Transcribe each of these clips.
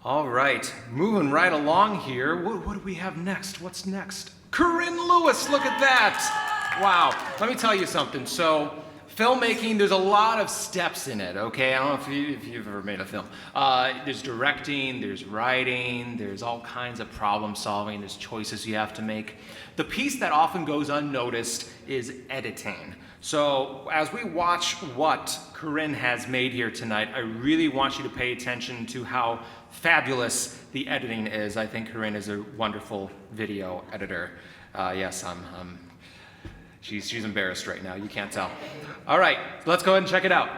All right, moving right along here. What do we have next? What's next? Corynn Lewis, look at that. Wow, let me tell you something. So, filmmaking, there's a lot of steps in it, okay? I don't know if you've ever made a film. There's directing, there's writing, there's all kinds of problem solving, there's choices you have to make. The piece that often goes unnoticed is editing. So as we watch what Corynn has made here tonight, I really want you to pay attention to how fabulous the editing is. I think Corynn is a wonderful video editor. Yes, she's embarrassed right now, you can't tell. All right, let's go ahead and check it out.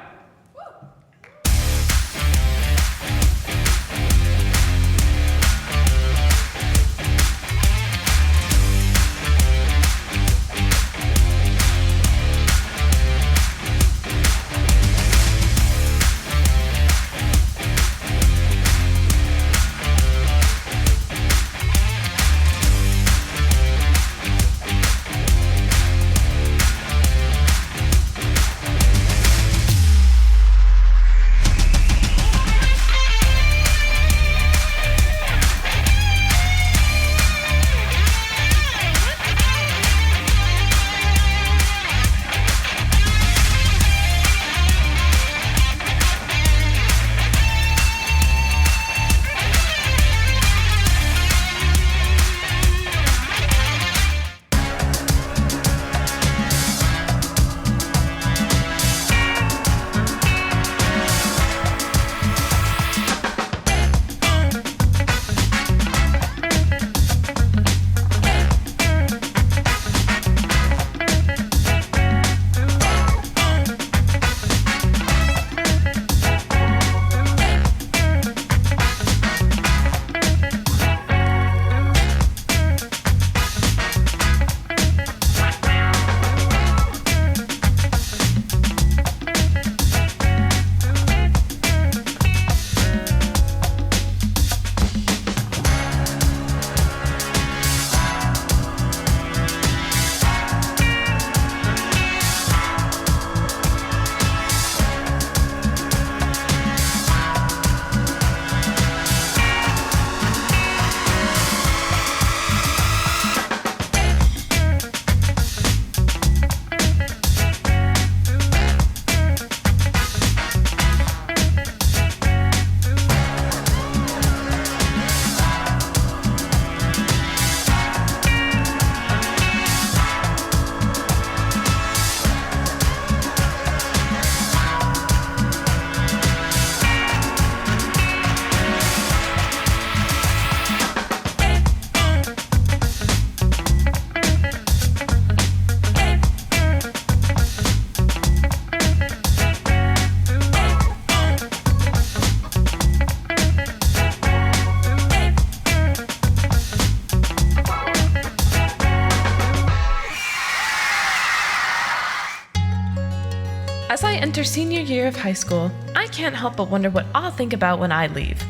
As I enter senior year of high school, I can't help but wonder what I'll think about when I leave.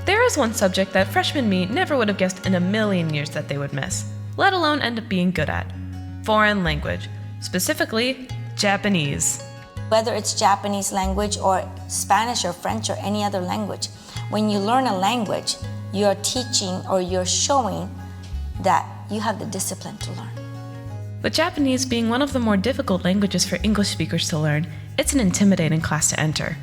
There is one subject that freshman me never would have guessed in a million years that they would miss, let alone end up being good at. Foreign language, specifically Japanese. Whether it's Japanese language or Spanish or French or any other language, when you learn a language, you're teaching or you're showing that you have the discipline to learn. With Japanese being one of the more difficult languages for English speakers to learn, it's an intimidating class to enter.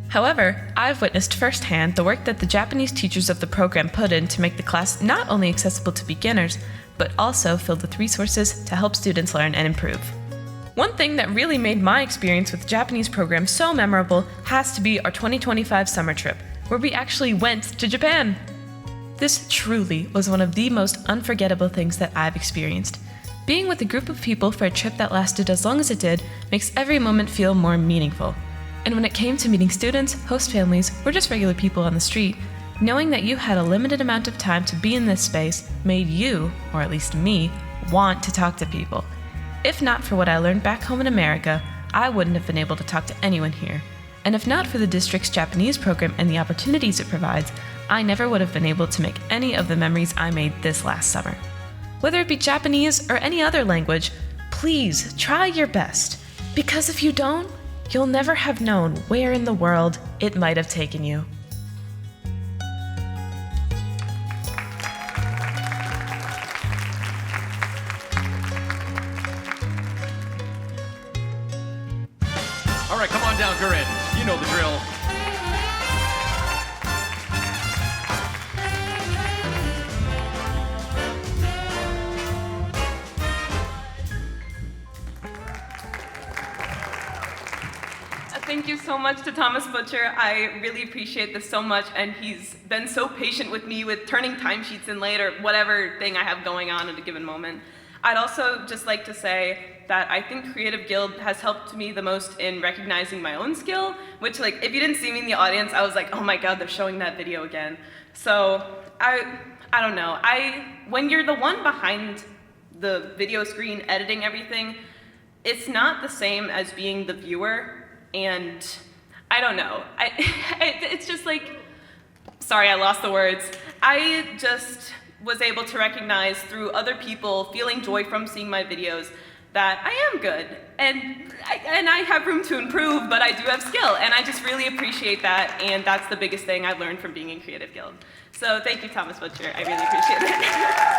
However, I've witnessed firsthand the work that the Japanese teachers of the program put in to make the class not only accessible to beginners, but also filled with resources to help students learn and improve. One thing that really made my experience with the Japanese program so memorable has to be our 2025 summer trip, where we actually went to Japan. This truly was one of the most unforgettable things that I've experienced. Being with a group of people for a trip that lasted as long as it did makes every moment feel more meaningful. And when it came to meeting students, host families, or just regular people on the street, knowing that you had a limited amount of time to be in this space made you, or at least me, want to talk to people. If not for what I learned back home in America, I wouldn't have been able to talk to anyone here. And if not for the district's Japanese program and the opportunities it provides, I never would have been able to make any of the memories I made this last summer. Whether it be Japanese or any other language, please try your best. Because if you don't, you'll never have known where in the world it might have taken you. right, come on down, Corynn. You know the drill. Thank you so much to Thomas Butcher. I really appreciate this so much, and he's been so patient with me with turning timesheets in late or whatever thing I have going on at a given moment. I'd also just like to say that I think Creative Guild has helped me the most in recognizing my own skill, which, like, if you didn't see me in the audience, I was like, oh my God, they're showing that video again. So I don't know. When you're the one behind the video screen editing everything, it's not the same as being the viewer. And I don't know, it's just like, sorry, I lost the words. I just was able to recognize through other people feeling joy from seeing my videos that I am good, and I have room to improve, but I do have skill, and I just really appreciate that, and that's the biggest thing I've learned from being in Creative Guild. So thank you, Thomas Butcher, I really appreciate it.